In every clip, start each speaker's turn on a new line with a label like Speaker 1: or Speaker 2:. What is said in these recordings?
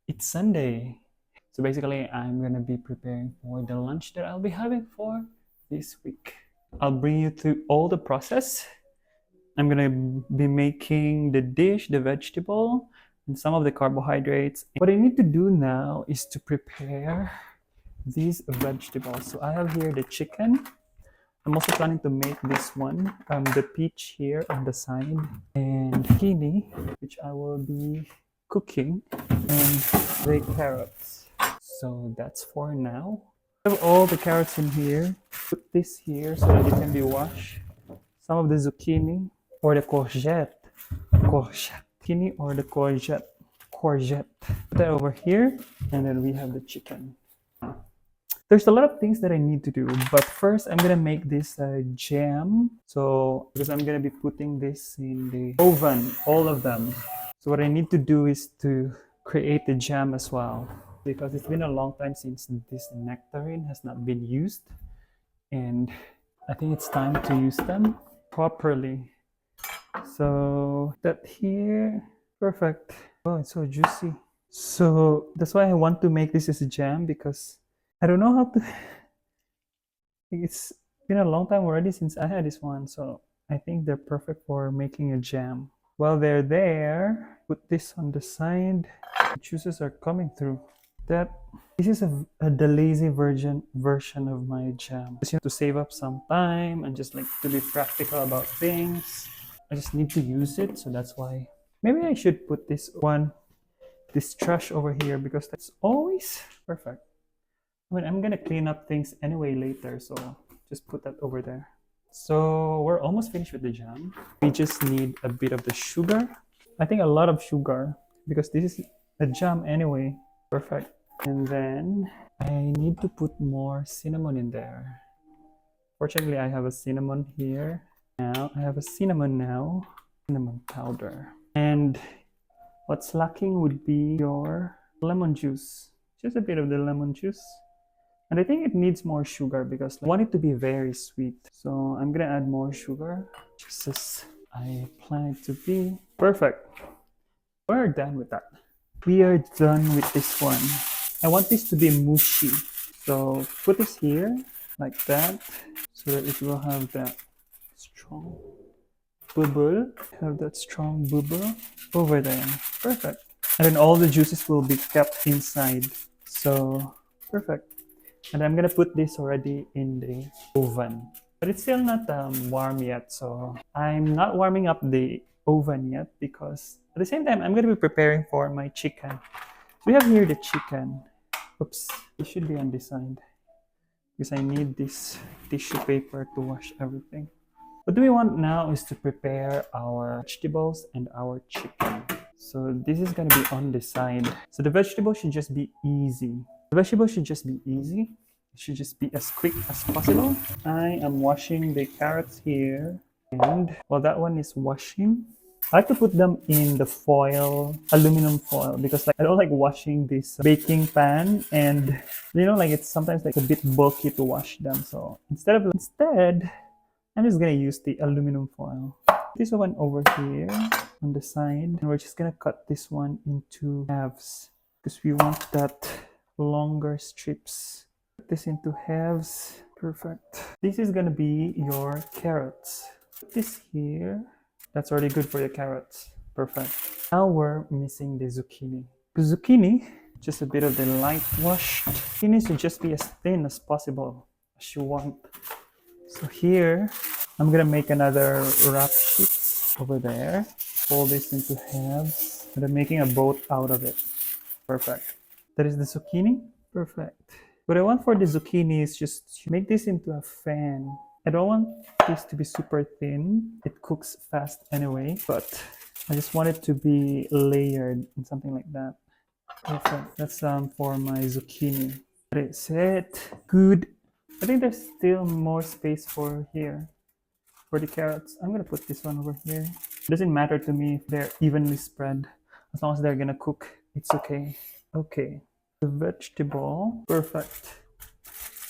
Speaker 1: It's Sunday. So basically, I'm gonna be preparing for the lunch that I'll be having for this week. I'll bring you through all the process. I'm gonna be making the dish, the vegetable, and some of the carbohydrates. What I need to do now is to prepare these vegetables. So I have here the chicken. I'm also planning to make this one, the peach here on the side, and zucchini, which I will be cooking, and the carrots. So that's for now. I have all the carrots in here. Put this here so that it can be washed. Some of the zucchini or the courgette, zucchini or the courgette. Put that over here, and then we have the chicken. There's a lot of things that I need to do, but first I'm gonna make this jam. So because I'm gonna be putting this in the oven, all of them. So what I need to do is to create the jam as well, because it's been a long time since this nectarine has not been used, and I think it's time to use them properly. So that here, perfect. Oh, it's so juicy. So that's why I want to make this as a jam, because I don't know how to. It's been a long time already since I had this one, so I think they're perfect for making a jam. While they're there, put this on the side. The juices are coming through. That this is the lazy version of my jam. Just to save up some time and just like to be practical about things. I just need to use it, so that's why. Maybe I should put this trash over here, because that's always perfect. I mean, I'm gonna clean up things anyway later, so just put that over there. So we're almost finished with the jam. We just need a bit of the sugar. I think a lot of sugar, because this is a jam anyway. Perfect. And then I need to put more cinnamon in there. Fortunately, I have a cinnamon here. Now I have a cinnamon now. Cinnamon powder. And what's lacking would be your lemon juice. Just a bit of the lemon juice. And I think it needs more sugar, because I want it to be very sweet. So I'm gonna add more sugar, just as I plan it to be. Perfect. We're done with that. We are done with this one. I want this to be mushy. So put this here, like that, so that it will have that strong bubble. Have that strong bubble over there. Perfect. And then all the juices will be kept inside. So perfect. And I'm gonna put this already in the oven, but it's still not warm yet, so I'm not warming up the oven yet, because at the same time I'm gonna be preparing for my chicken. So we have here the chicken. Oops, it should be on this side, because I need this tissue paper to wash everything. What do we want now is to prepare our vegetables and our chicken. So this is gonna be on the side. So the vegetable should just be easy. The vegetable should just be easy. It should just be as quick as possible. I am washing the carrots here. And while that one is washing, I like to put them in the foil, aluminum foil, because like I don't like washing this baking pan, and like it's sometimes like a bit bulky to wash them. So instead, I'm just gonna use the aluminum foil. This one over here on the side, and we're just gonna cut this one into halves, because we want that longer strips. Put this into halves. Perfect. This is gonna be your carrots. Put this here. That's already good for your carrots. Perfect. Now we're missing the zucchini. The zucchini, just a bit of the light wash. Zucchini should just be as thin as possible as you want. So here, I'm gonna make another wrap sheet over there. Fold this into halves, and I'm making a boat out of it. Perfect. That is the zucchini. Perfect. What I want for the zucchini is just to make this into a fan. I don't want this to be super thin. It cooks fast anyway, but I just want it to be layered and something like that. Perfect. That's for my zucchini. That is it. Good. I think there's still more space for here. For the carrots, I'm gonna put this one over here. It doesn't matter to me if they're evenly spread. As long as they're gonna cook, it's okay. Okay. The vegetable. Perfect.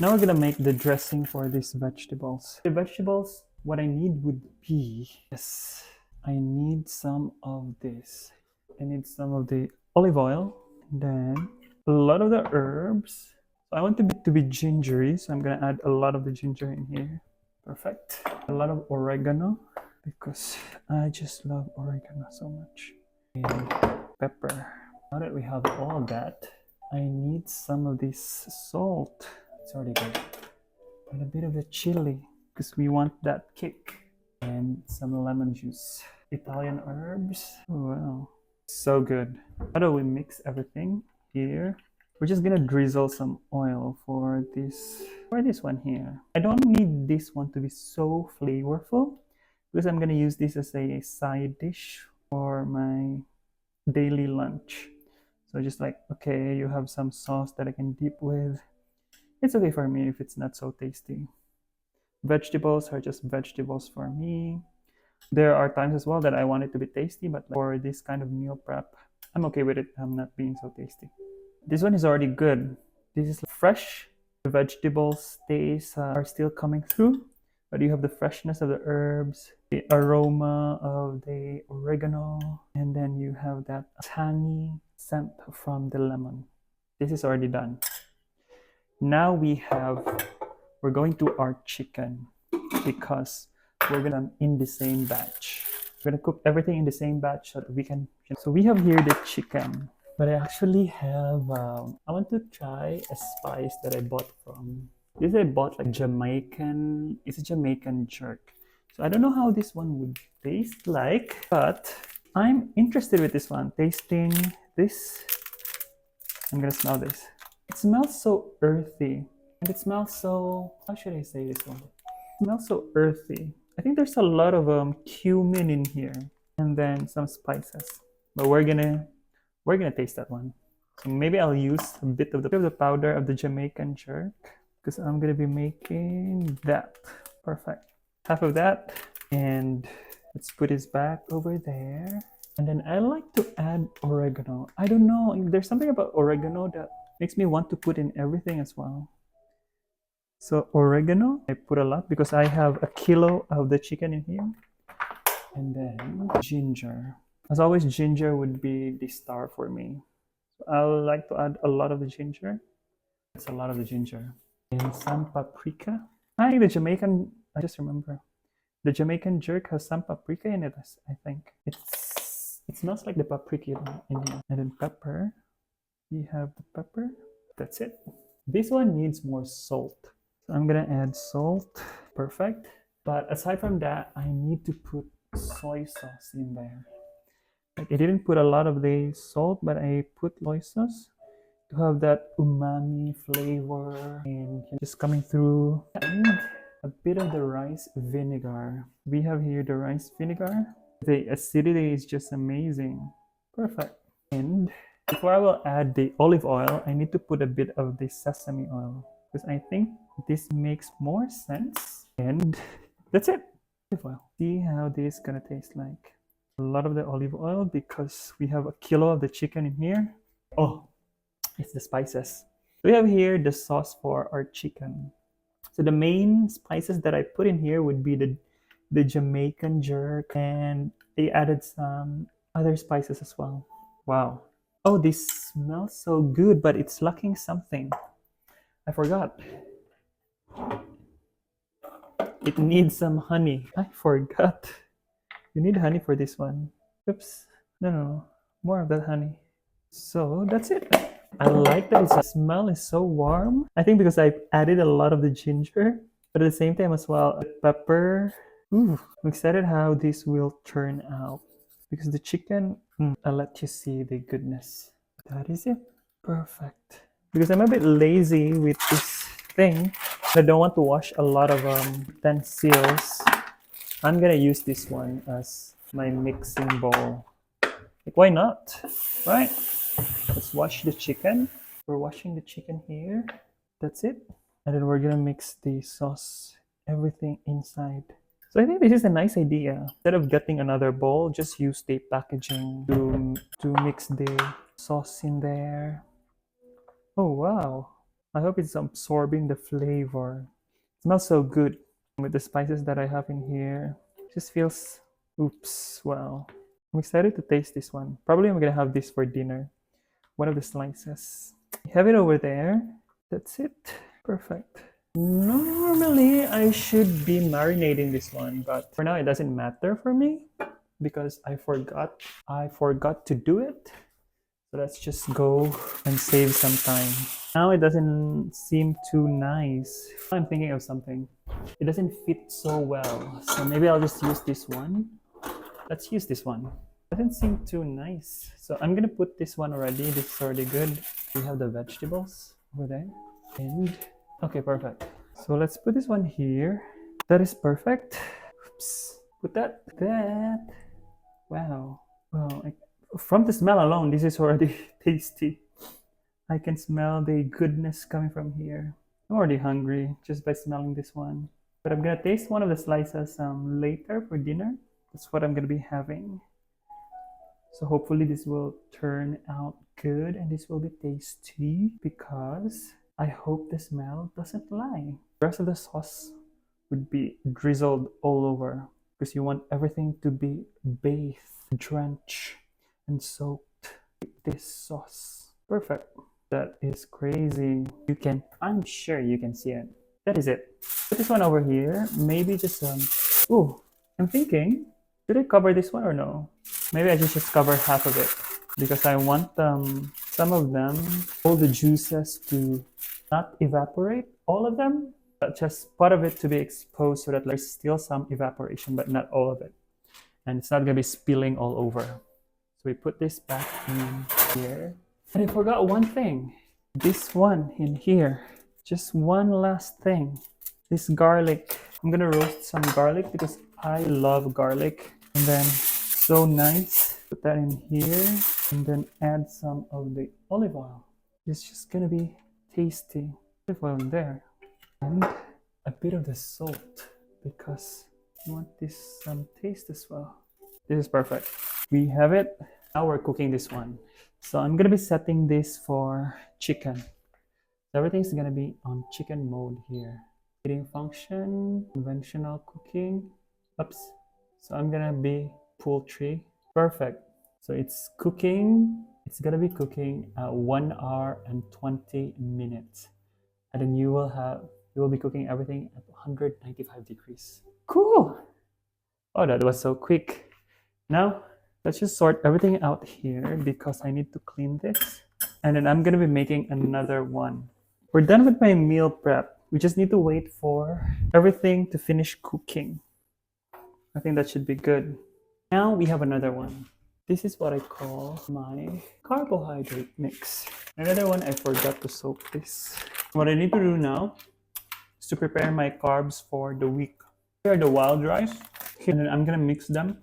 Speaker 1: Now we're gonna make the dressing for these vegetables. The vegetables, what I need would be, yes, I need some of this I need some of the olive oil, and then a lot of the herbs. So I want it to be gingery, so I'm gonna add a lot of the ginger in here. Perfect. A lot of oregano, because I just love oregano so much. And pepper. Now that we have all of that, I need some of this salt. It's already good. And a bit of the chili, because we want that kick. And some lemon juice. Italian herbs. Oh, wow. So good. How do we mix everything here? We're just gonna drizzle some oil for this one here. I don't need this one to be so flavorful, because I'm gonna use this as a side dish for my daily lunch. So just like, okay, you have some sauce that I can dip with. It's okay for me if it's not so tasty. Vegetables are just vegetables for me. There are times as well that I want it to be tasty, but for this kind of meal prep, I'm okay with it. I'm not being so tasty. This one is already good. This is fresh. The vegetables taste are still coming through, but you have the freshness of the herbs, the aroma of the oregano, and then you have that tangy scent from the lemon. This is already done. Now we're going to our chicken, because we're gonna in the same batch. We're gonna cook everything in the same batch so that we can. So we have here the chicken, but I actually have. I want to try a spice that I bought from. This I bought like Jamaican. It's a Jamaican jerk. So I don't know how this one would taste like, but I'm interested with this one. Tasting this, I'm gonna smell this. It smells so earthy, and it smells so. How should I say this one? It smells so earthy. I think there's a lot of cumin in here, and then some spices. But we're gonna taste that one. So maybe I'll use a bit of the powder of the Jamaican jerk, because I'm gonna be making that. Perfect. Half of that, and let's put this back over there. And then I like to add oregano. I don't know, there's something about oregano that makes me want to put in everything as well. So oregano, I put a lot because I have a kilo of the chicken in here. And then ginger. As always, ginger would be the star for me. So I like to add a lot of the ginger. That's a lot of the ginger. And some paprika. I think the Jamaican, I just remember. The Jamaican jerk has some paprika in it, I think. It smells like the paprika in here. And then pepper. We have the pepper. That's it. This one needs more salt. So I'm gonna add salt. Perfect. But aside from that, I need to put soy sauce in there. Like, I didn't put a lot of the salt, but I put soy sauce to have that umami flavor and just coming through. And a bit of the rice vinegar. We have here the rice vinegar. The acidity is just amazing. Perfect. And before I will add the olive oil, I need to put a bit of the sesame oil, because I think this makes more sense. And that's it. Olive oil. See how this is gonna taste like. A lot of the olive oil, because we have a kilo of the chicken in here. Oh, it's the spices. We have here the sauce for our chicken. So the main spices that I put in here would be the Jamaican jerk, and they added some other spices as well. Wow. Oh, this smells so good, but it's lacking something. I forgot. It needs some honey. I forgot. You need honey for this one. Oops. No. More of that honey. So that's it. I like that the smell is so warm. I think because I added a lot of the ginger, but at the same time as well, pepper. Ooh, I'm excited how this will turn out. Because the chicken, I'll let you see the goodness. That is it. Perfect. Because I'm a bit lazy with this thing. I don't want to wash a lot of utensils. I'm gonna use this one as my mixing bowl. Like, why not? Right? Let's wash the chicken. We're washing the chicken here. That's it. And then we're gonna mix the sauce, everything inside. So I think this is a nice idea. Instead of getting another bowl, just use the packaging to mix the sauce in there. Oh wow. I hope it's absorbing the flavor. It smells so good with the spices that I have in here. It just feels, oops, wow. I'm excited to taste this one. Probably I'm gonna have this for dinner. One of the slices. Have it over there. That's it. Perfect. Normally, I should be marinating this one, but for now, it doesn't matter for me because I forgot. I forgot to do it. So let's just go and save some time. Now it doesn't seem too nice. I'm thinking of something. It doesn't fit so well. So maybe I'll just use this one. Let's use this one. Doesn't seem too nice. So I'm gonna put this one already. This is already good. We have the vegetables over there. And okay, perfect. So let's put this one here. That is perfect. Oops. Put that. Wow. Wow. From the smell alone, this is already tasty. I can smell the goodness coming from here. I'm already hungry just by smelling this one. But I'm gonna taste one of the slices later for dinner. That's what I'm gonna be having. So hopefully this will turn out good and this will be tasty because I hope the smell doesn't lie. The rest of the sauce would be drizzled all over because you want everything to be bathed, drenched, and soaked with this sauce. Perfect. That is crazy. I'm sure you can see it. That is it. Put this one over here. Maybe just ooh, I'm thinking, should I cover this one or no? Maybe I just cover half of it because I want some of them, all the juices to not evaporate, all of them, but just part of it to be exposed so that there's still some evaporation, but not all of it. And it's not gonna be spilling all over. So we put this back in here. And I forgot one thing. This one in here. Just one last thing. This garlic. I'm gonna roast some garlic because I love garlic. And then, so nice. Put that in here. And then add some of the olive oil. It's just gonna be tasty. Olive oil in there. And a bit of the salt because I want this taste as well. This is perfect. We have it. Now we're cooking this one. So I'm gonna be setting this for chicken. So everything's gonna be on chicken mode here. Eating function, conventional cooking. Oops. So I'm gonna be poultry. Perfect. So it's cooking. It's gonna be cooking at 1 hour and 20 minutes. And then you will be cooking everything at 195 degrees. Cool. Oh, that was so quick. Now, let's just sort everything out here because I need to clean this. And then I'm gonna be making another one. We're done with my meal prep. We just need to wait for everything to finish cooking. I think that should be good. Now we have another one. This is what I call my carbohydrate mix. Another one, I forgot to soak this. What I need to do now is to prepare my carbs for the week. Here are the wild rice, and then I'm gonna mix them.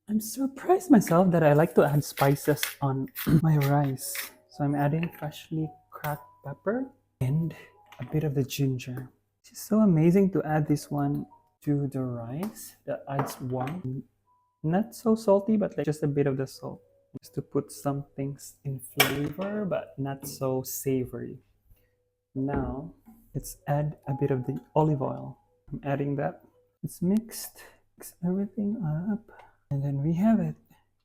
Speaker 1: I'm surprised myself that I like to add spices on my rice. So I'm adding freshly cracked pepper and a bit of the ginger. It's so amazing to add this one to the rice. That adds warmth. Not so salty, but like just a bit of the salt. Just to put some things in flavor, but not so savory. Now, let's add a bit of the olive oil. I'm adding that. It's mixed. Mix everything up. And then we have it.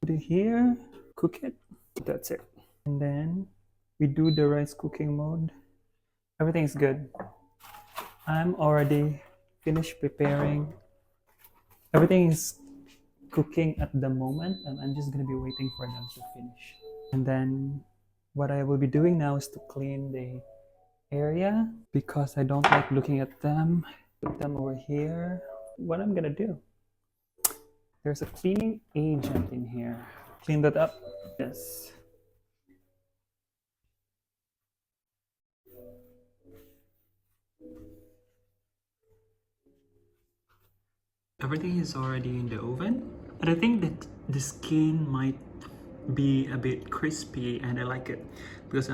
Speaker 1: Put it here, cook it. That's it. And then we do the rice cooking mode. Everything is good. I'm already finished preparing. Everything is cooking at the moment, and I'm just gonna be waiting for them to finish. And then what I will be doing now is to clean the area because I don't like looking at them. Put them over here. What I'm gonna do? There's a cleaning agent in here. Clean that up. Yes. Everything is already in the oven. And I think that the skin might be a bit crispy, and I like it because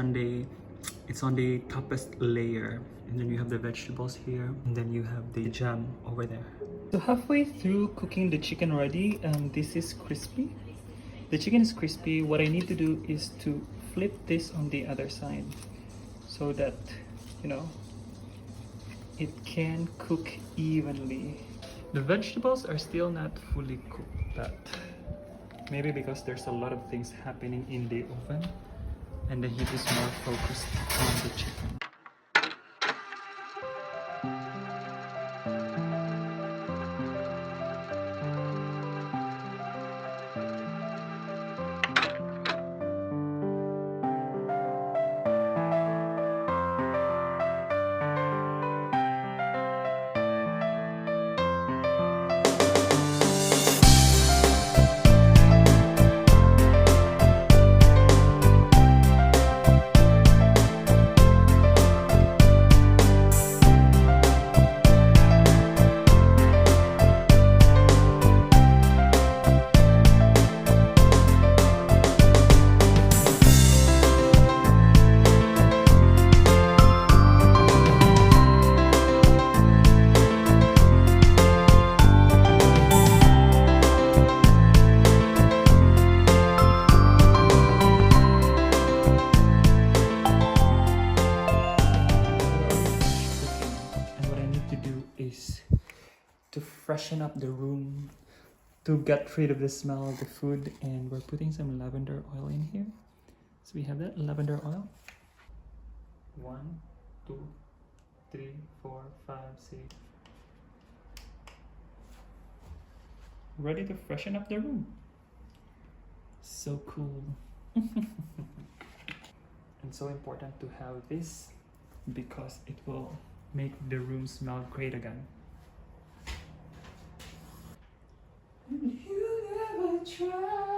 Speaker 1: it's on the toppest layer. And then you have the vegetables here, and then you have the jam over there. So halfway through cooking the chicken already, this is crispy. The chicken is crispy. What I need to do is to flip this on the other side so that, it can cook evenly. The vegetables are still not fully cooked, but Maybe because there's a lot of things happening in the oven and the heat is more focused on the chicken. To freshen up the room, to get rid of the smell of the food, and we're putting some lavender oil in here. So we have that lavender oil. 1, 2, 3, 4, 5, 6. Ready to freshen up the room. So cool. And so important to have this because it will make the room smell great again. You never try.